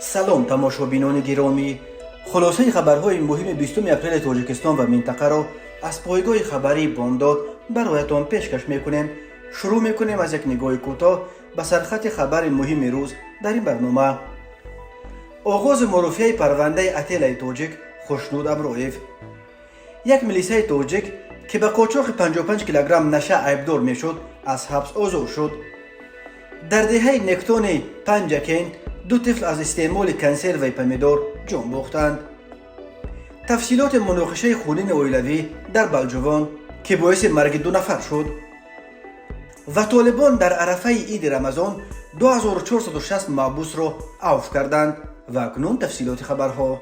سلام تماشابینان گرامی، خلاصه خبرهای مهم 20 اپریل تاجیکستان و منطقه را از پایگاه خبری بامداد برایتان پیشکش میکنیم. شروع میکنیم از یک نگاه کوتاه به سرخط خبر مهم روز در این برنامه. آغاز مرافعه پرونده اتیلای تاجیک خوشنود امرویف. یک ملیسای تاجیک که به قاچاق 55 کیلوگرم نشه عیبدار میشد از حبس آزاد شد. در دهه نکتون پنجکین دو طفل از استعمال کنسرو پمیدور جان باختند. تفصیلات مناقشه خونین اویلوی در بلجوان که باعث مرگ 2 نفر شد. و طالبان در عرفه عید رمضان 2460 محبوس را عفو کردند. و اکنون تفصیلات خبرها.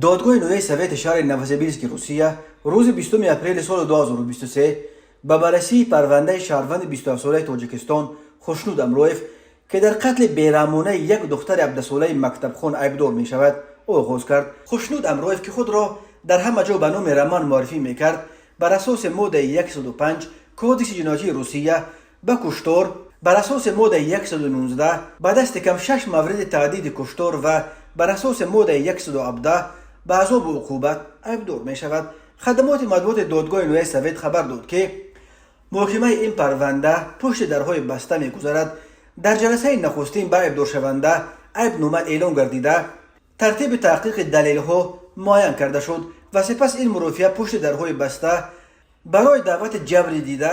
دادگاه نویه سویت شهر نووسیبیرسک روسیه روز 20 اپریل سال 2023 به بررسی پرونده شهروند 27 ساله تاجیکستان خوشنود امرویف که در قتل بیرحمانه یک دختر 17 ساله مکتبخوان عیبدار می شود آغاز کرد. خوشنود امرویف که خود را در همه جا به نام رمان معرفی می کرد، بر اساس ماده 105 کودکس جنایی روسیه به کشتار، بر اساس ماده 119 به دست کم 6 مورد تعدید کشتار و بر اساس ماده 117 به عذاب و عقوبت عیبدار می شود. خدمات مطبوعات دادگاه نویه سویت خبر داد که محاکمه این پرونده پشت درهای بسته می گذرد. در جلسه نخستین به عیبدار شونده عیبنامه اعلام گردیده، ترتیب تحقیق دلیل ها معین کرده شد و سپس این مرافعه پشت درهای بسته برای دعوت جبری دیده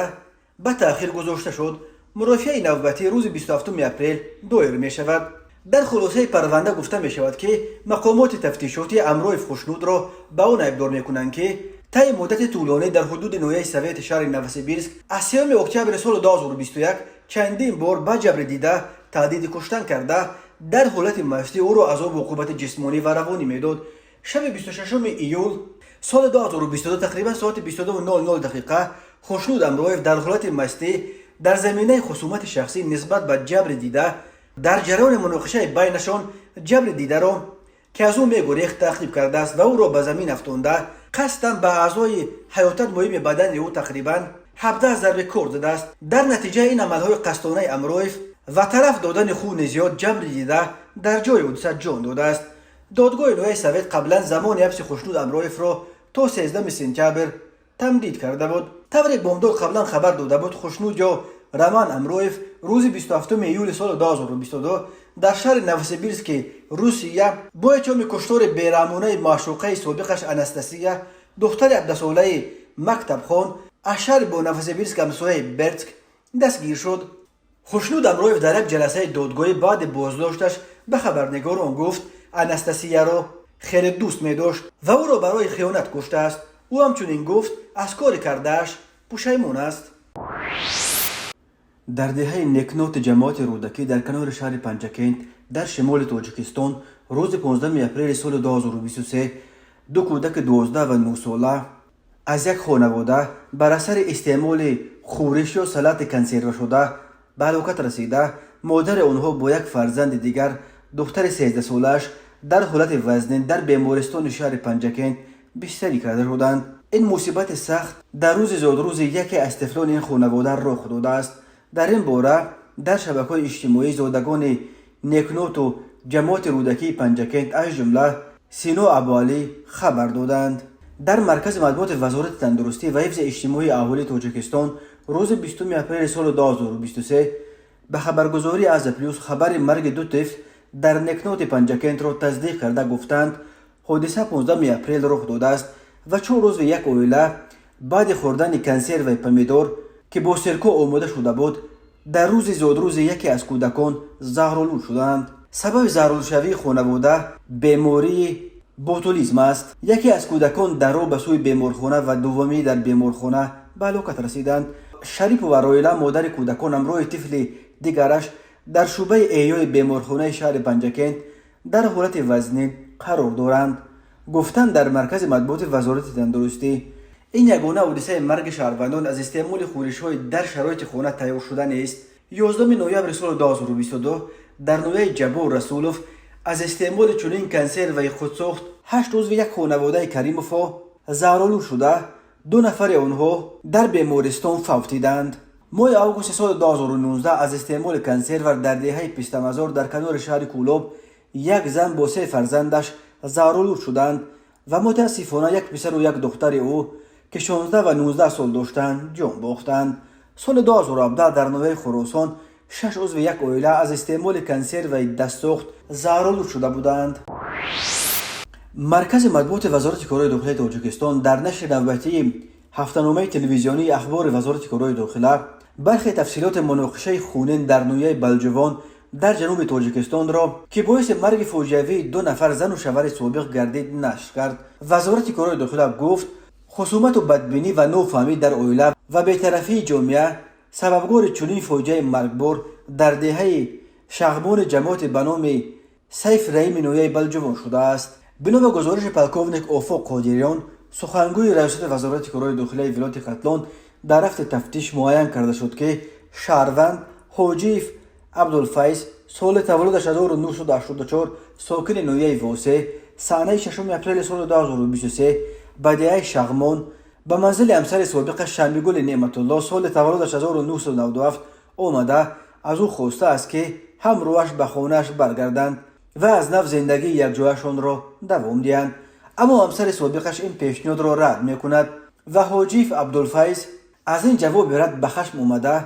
به تأخیر گذاشته شد. مرافعه نوبتی روز 27 اپریل دایر می شود. در خلاصه پرونده گفته می شود که مقامات تفتیشاتی امرویف خوشنود را به آن عیبدار می کنند که طی مدت طولانی در حدود نویه سویت شهر نووسیبیرسک از 3 اکتبر سال 2021 چندین بار به جبر دیده تهدید کشتن کرده در حالت مستی او را عذاب و عقوبت جسمانی و روانی میداد. شب 26 ایول سال 2022 تقریبا ساعت 22:00 دقیقه خوشنود امرویف در حالت مستی در زمینه خصومت شخصی نسبت به جبر دیده در جریان مناقشه بینشان جبر دیده را که از او میگریخت تعقیب کرده است و او را به زمین افکنده قصدا به اعضای حیاتت مهم بدن او تقریبا 17 ضربه کار زده است. در نتیجه این عملهای قصدانه امرویف و طرف دادن خون زیاد جبر دیده در جای حادثه جان داده است. دادگاه نویه سویت قبلا زمان حبس خوشنود امرویف را تا 13 سپتامبر تمدید کرده بود. طور بامداد قبلا خبر داده بود خوشنود یا رمان امرویف روز 27 ایول سال 2022 در شهر نووسیبیرسک روسیه با اتهام کشتار بیرحمانه معشوقه سابقش انستاسیا دختر 17 ساله مکتبخوان از شهر با نووسیبیرسک همسایه برتسک دستگیر شد. خوشنود امرویف در یک جلسه دادگاهی بعد بازداشتش به خبرنگاران گفت انستاسیا را خیلی دوست می داشت و او را برای خیانت کشته است. او همچنین گفت از کار کردهش پشیمان است. در دهه نکنات جماعت رودکی در کنار شهر پنجکین در شمال تاجیکستان روز 15 اپریل سال 2023 دو کودک 12 و 9 ساله از یک خانواده بر اثر استعمال خورش یا سلات کنسرو شده به هلاکت رسیده. مادر آنها با یک فرزند دیگر دختر 13 سالش در حالت وزنین در بیمارستان شهر پنجکین بستری کرده شدند. این مصیبت سخت در روز زادروز یکی از طفلان این خانواده رخ داده است. در این باره در شبکه‌های اجتماعی زادگان نکنات و جماعت رودکی پنجکین از جمله سینو ابوالی خبر دادند. در مرکز مطبوعات وزارت تندرستی و حفظ اجتماعی اهالی تاجیکستان روز 20 اپریل سال 2023 به خبرگزاری از پلیس خبر مرگ 2 طفل در نکنات پنجکین را تصدیق کرده گفتند حادثه 15 اپریل رخ داده است و 4 روز و یک اویله بعد خوردن کنسرو پمیدور که با سرکه آماده شده بود در روز زادروز یکی از کودکان زهرآلود شدند. سبب زهرآلودشوی خانواده بیماری بوتولیسم است. یکی از کودکان در راه به سوی بیمارخانه و دومی در بیمارخانه به هلاکت رسیدند. شریف و رایله مادر کودکان همراه طفل دیگرش در شعبه احیای بیمارخانه شهر پنجکین در حالت وزنین قرار دارند. گفتند در مرکز مطبوعات وزارت تندرستی این یگانه حادثه مرگ شهروندان از استعمال خورش‌های در شرایط خانه تیار شدن است. 11 نوامبر سال 2022 در نویه جبور رسولوف از استعمال چنین کنسرو خودساخت 8 عضو یک خانواده کریموفا زهرآلود شده 2 نفر آنها در بیمارستان فوتیدند. ماه آگوست سال 2019 از استعمال کنسرو در دهه پیشتمزار در کنار شهر کولوب یک زن با 3 فرزندش زارالود شدند و متاسفانه یک پسر و یک دختر او که 16 و 19 سال داشتند جان باختند. سال 2017 در نوبه خراسان 6 عضو یک عائله از استعمال کنسرو دستسوخت زارالود شده بودند. مرکز مطبوعات وزارت کارهای داخلی تاجیکستان در نشر نوبتی هفته‌نامه تلویزیونی اخبار وزارت کارهای داخلی برخی تفصیلات مناقشه خونین در نویه بلجوان در جنوب تاجیکستان را که باعث مرگ فاجعه‌ای 2 نفر زن و شوهر سابق گردید نشر کرد. وزارت کارهای داخلی گفت خصومت و بدبینی و نوفهمی در عائله و بی‌طرفی جامعه سببگار چنین فاجعه مرگبار در دهه شغبان جماعت به نام سیف رحیم نویه بلجوان شده است. بنا به گزارش پلکونیک آفاق قادریان سخنگوی رئیس وزارت کارهای داخلی ولایت قتلان در رفت تفتیش معین کرده شد که شهروند حاجی عبدالفیض سال تولدش 1984 ساکن نویه واسه سانه 6 اپریل سال 2023 به دهه شغمان به منزل همسر سابقش شمیگل نعمت الله سال تولدش 1997 آمده از او خواسته است که همراهش به خانه‌اش برگردند و از نو زندگی یک جایشان را دوام دهند، اما همسر سابقش این پیشنهاد را رد میکند و حاجی عبدالفیض از این جواب رد به خشم آمده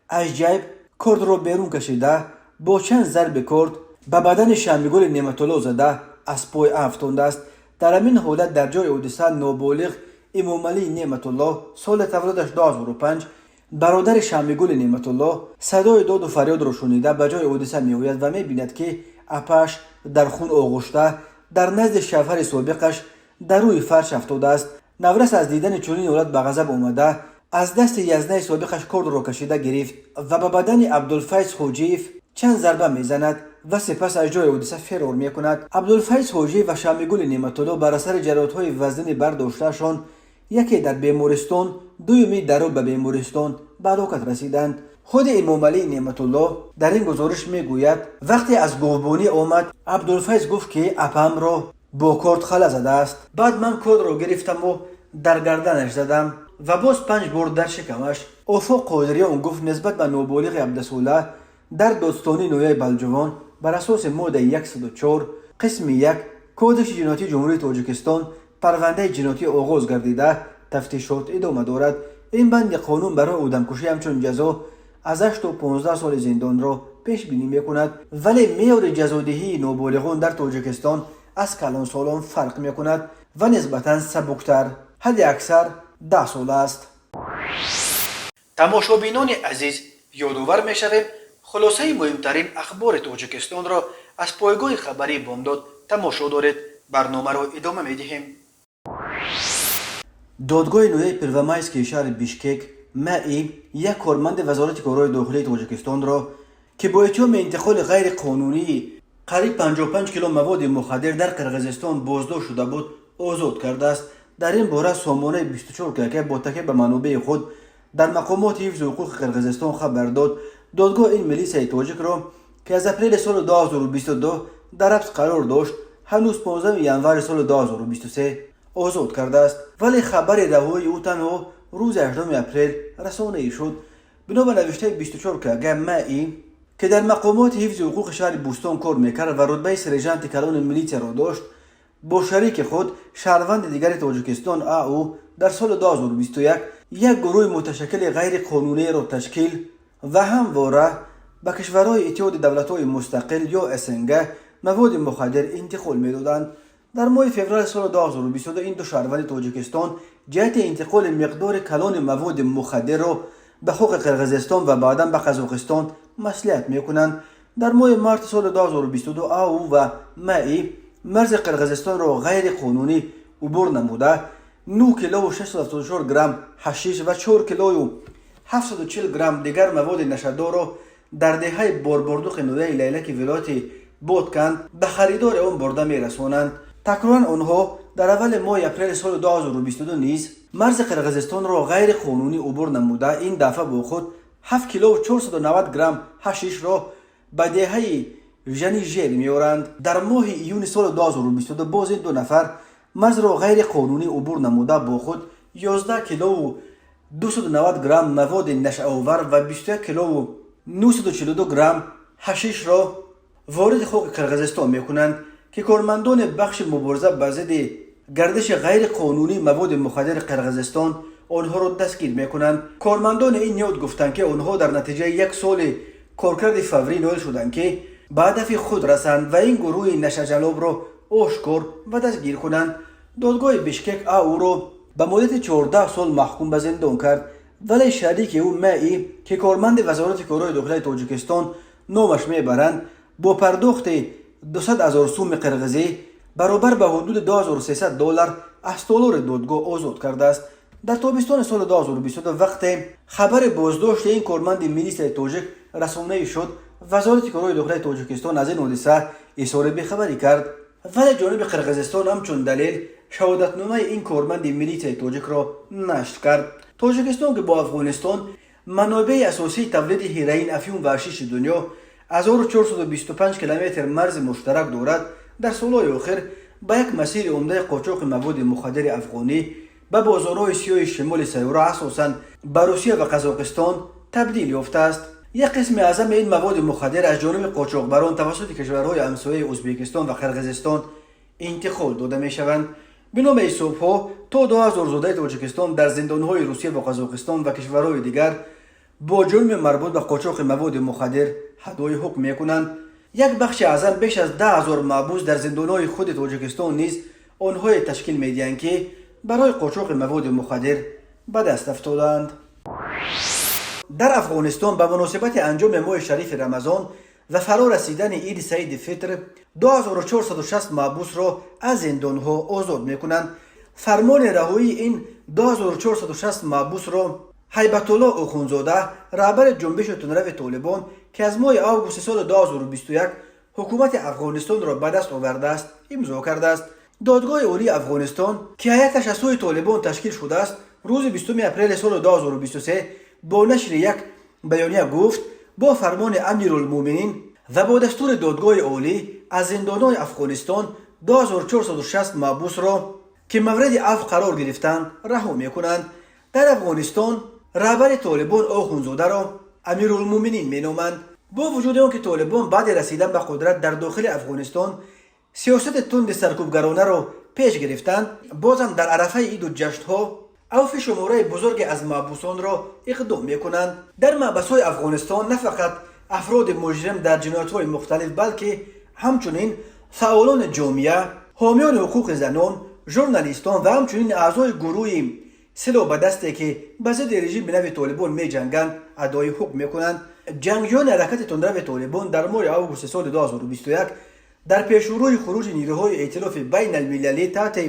از جیب کرد را بیرون کشیده با چند ضرب کرد به بدن شمیگل نعمت الله زده از پای افتانده است. در همین حالت در جای حادثه نابالغ امام علی نعمت الله سال تولدش 2005 برادر شمیگل نعمت الله صدای داد و فریاد را شنیده به جای حادثه میآید و میبیند که اپش در خون آغشته در نزد شوهر سابقش در روی فرش افتاده است. نورس از دیدن چنین حالت به غضب آمده از دست یزنه سابقش کرد را کشیده گرفت و به بدن عبدالفیض حاجی چند ضربه میزند و سپس از جای حادثه فرار میکند. عبدالفیض حاجی و شمیگل نعمت الله بر اثر جراحت‌های وزنی برداشتهشان یکی در بیمارستان دومی در به بیمارستان به هلاکت رسیدند. خود امام علی نعمت الله در این گزارش میگوید وقتی از گوبانی آمد عبدالفیض گفت که اپم را با کرد خلا زده است. بعد من کرد را گرفتم و در گردنش زدم و باز 5 بار در شکمش. آفاق قادریان گفت نسبت به نابالغ عبدالسوله در دادستانی نویه بلجوان بر اساس ماده 104 قسم 1 کودش جنایتی جمهوری تاجیکستان پرونده جنایتی آغاز گردیده تفتیشات ادامه دارد. این بند قانون برای آدمکشی همچون جزا از 8 تا 15 سال زندان را پیش بینی میکند، ولی معیار جزادهی نابالغان در تاجیکستان از کلان سالان فرق میکند و نسبتا سبکتر حد اکثر 10 سال است. تماشابینان عزیز یادآور میشویم خلاصه مهمترین اخبار تاجیکستان را از پایگاه خبری بامداد تماشا دارید. برنامه را ادامه میدهیم. دادگاه نویه پرومایسکی شهر بیشکک مئی یک کارمند وزارت کارهای داخلی تاجیکستان را که با اتهام انتقال غیر قانونی قریب 55 کیلو مواد مخدر در قرقیزستان بازداشت شده بود آزاد کرده است. در این باره سامانه 24 که با تکیه به منابع خود در مقامات حفظ حقوق قرقیزستان خبر داد دادگاه این ملیسه تاجیک را که از اپریل سال 2022 در حبس قرار داشت هنوز 15 ژانویه سال 2023 آزاد کرده است، ولی خبر رهایی او تنها روز 18 اپریل رسانه‌ای شد. بنا به نوشته 24 که مئی که در مقامات حفظ حقوق شهر بوستان کار میکرد و رتبه سرژانت کلان ملیته را داشت با شریک خود شهروند دیگر تاجیکستان او در سال 2021 یک گروه متشکل غیر قانونی را تشکیل و همواره به کشورهای اتحاد دولت‌های مستقل یا اسنگ مواد مخدر انتقال می‌دادند. در ماه فوریه سال 2022 این دو شهروند تاجیکستان جهت انتقال مقدار کلان مواد مخدر را به حقوق قرقیزستان و بعدا به قزاقستان مصلحت می‌کنند. در ماه مارس سال 2022 او و مئی مرز قرقیزستان را غیر قانونی عبور نموده 9 کیلو و 674 گرم حشیش و 4 کیلو و 740 گرم دیگر مواد نشه‌دار را در دهه باربردوق نویه لیلک ولایت بودکند به خریدار آن برده می‌رسانند. تقریبا آنها در اول ماه اپریل سال 2022 نیز مرز قرقیزستان را غیر قانونی عبور نموده این دفعه با خود 7 کیلو و 490 گرم حشیش را به دهه ژنیژر می‌آورند. در ماه ایون سال 2022 باز این 2 نفر مرز را غیر قانونی عبور نموده با خود 11 کیلو و 290 گرم مواد نشه‌آور و 21 کیلو و 942 گرم حشیش را وارد حقوق قرغزستان میکنند که کارمندان بخش مبارزه به ضد گردش غیر قانونی مواد مخدر قرغزستان آنها را دستگیر میکنند. کارمندان این نهاد گفتند که آنها در نتیجه یک سال کارکرد فوری نائل شدند که به هدف خود رسند و این گروه نشه‌جلاب را آشکار و دستگیر کنند. دادگاه بشکک او را به مدت 14 سال محکوم به زندان کرد، ولی شریک او مئی که کارمند وزارت کارهای داخلی تاجیکستان نامش میبرند با پرداخت 200,000 سوم قرغزی برابر به حدود $2300 از تالار دادگاه آزاد کرده است. در تابستان سال 2022 وقتی خبر بازداشت این کارمند ملی تاجیک رسانه‌ای شد، وزارت کارهای داخلی تاجیکستان از این حادثه اظهار بی‌خبری کرد، ولی جانب قرغزستان همچون دلیل شهادتنامه این کارمند ملی تاجیک را نشر کرد. تاجیکستان که با افغانستان منابع اساسی تولید هیروئین، افیون و حشیش دنیا 1425 کیلومتر مرز مشترک دارد، در سالهای آخر به یک مسیر عمده قاچاق مواد مخدر افغانی به بازارهای سیاه شمال سیاره اساساً به روسیه و قزاقستان تبدیل یافته است. یک قسم اعظم این مواد مخدر از جانب قاچاقبران توسط کشورهای همسایه ازبکستان و قرغزستان انتقال داده می شوند. به نام حساب‌ها تا 2000 زاده تاجیکستان در زندانهای روسیه و قزاقستان و کشورهای دیگر با جرم مربوط به قاچاق مواد مخدر ادای حکم میکنند. یک بخش اعظم بیش از 10,000 محبوس در زندانهای خود تاجیکستان نیز آنهای تشکیل میدهند که برای قاچاق مواد مخدر به دست افتادند. در افغانستان به مناسبت انجام ماه شریف رمضان و فرا رسیدن عید سعید فطر 2460 محبوس را از زندانها آزاد میکنند. فرمان رهایی این 2460 محبوس را هیبت الله اخونزاده، رهبر جنبش تندرو طالبان که از ماه آگوست سال 2021 حکومت افغانستان را به دست آورده است، امضا کرده است. دادگاه عالی افغانستان که هیئتش از سوی طالبان تشکیل شده است، روز 20 اپریل سال 2023 با نشر یک بیانیه گفت با فرمان امیرالمومنین و با دستور دادگاه عالی از زندانهای افغانستان 2460 محبوس را که مورد عفو قرار گرفتند رها میکنند. در افغانستان رهبر طالبان آخونزاده را امیرالمومنین مینامند. با وجود آنکه طالبان بعد رسیدن به قدرت در داخل افغانستان سیاست تند سرکوبگرانه را پیش گرفتند، بازم در عرفه عید و جشنها عفو شماره بزرگ از محبوسان را اقدام میکنند. در محبس‌های افغانستان نه فقط افراد مجرم در جنایت‌های مختلف بلکه همچنین فعالان جامعه، حامیان حقوق زنان، ژورنالیستان و همچنین اعضای گروه سلاح به دستی که به ضد رژیم به نوع طالبان می جنگند ادای حکم میکنند. جنگجویان حرکت تندرو طالبان در ماه آگوست سال 2021 در پیشروی خروج نیروهای ائتلاف بین المللی تحت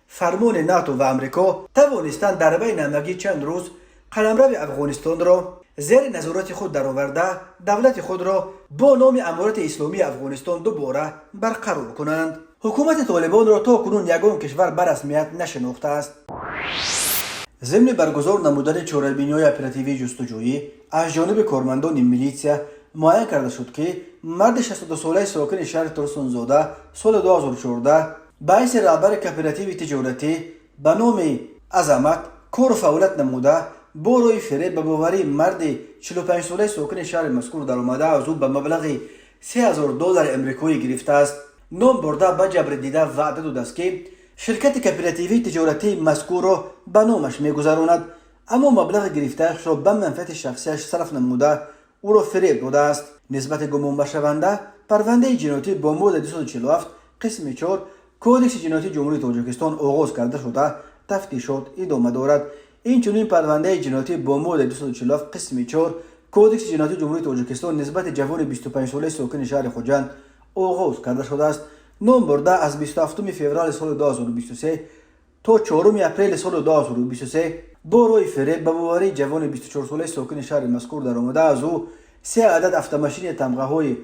فرمان ناتو و امریکا توانستند در بین همگی چند روز قلمرو افغانستان را زیر نظارت خود درآورده دولت خود را با نام امارت اسلامی افغانستان دوباره برقرار کنند. حکومت طالبان را تا کنون یگان کشور به رسمیت نشناخته است. ضمن برگزار نمودن چهاربینی‌های اپراتیوی جستجویی از جانب کارمندان میلیسیا معین کرده شد که مرد 62 ساله ساکن شهر ترسونزاده سال 2014 باعث رهبر کاپراتیو تجارتی به نام عظمت کار و فعالیت نموده با روی فریب به باوری مرد 45 ساله ساکن شهر مذکور درآمده از او به مبلغ $3,000 امریکایی گرفته است. نام برده به جبر دیده وعده داده است که شرکت کاپراتیوی تجارتی مذکور را به نامش میگذراند، اما مبلغ گرفته‌اش را به منفعت شخصیش صرف نموده او را فریب داده است. نسبت گمان به شونده پرونده جنایتی با ماده 247 قسم 4 کودکس جنایتی جمهوری تاجیکستان آغاز کرده شده تفتیشات ادامه دارد. این چنین پرونده جنایتی با ماده 247 قسم 4 کودکس جنایتی جمهوری تاجیکستان نسبت جوان 25 ساله ساکن شهر خوجند آغاز کرده شده است. نام برده از 27 فوریه سال 2023 تا 4 اپریل سال 2023 با روی فریب به باوری جوان 24 ساله ساکن شهر مذکور درآمده از او 3 عدد افت تمغه های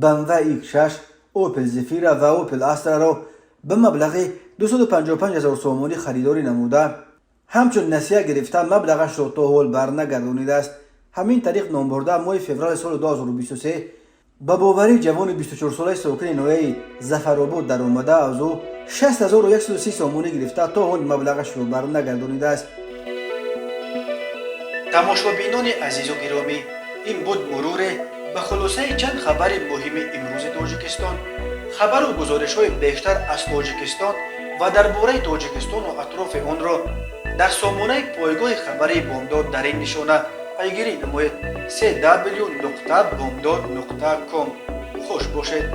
BMW X6 اوپل زفیرا و اوپل استرا را به مبلغ 255,000 سومانی خریداری نموده همچون نسیه گرفته مبلغش را تا حال برنگردانیده است. همین طریق نام برده ماه فوریه سال 2023 به باوری جوان 24 ساله ساکن نوعی ظفرآباد درآمده از او 60,130 سومانی گرفته تا حال مبلغش را برنگردانیده است. تماشابینان عزیز و گرامی، این بود مرور ба хулосаи чанд хабари муҳими имрӯзи тоҷикистон, хабару гузоришҳои бештар аз тоҷикистон ва дар бораи тоҷикистону атрофи онро дар сомонаи пойгоҳи хабари бомдод дар ин нишона пайгирӣ намоед: www.bomdod.com. хуш бошед.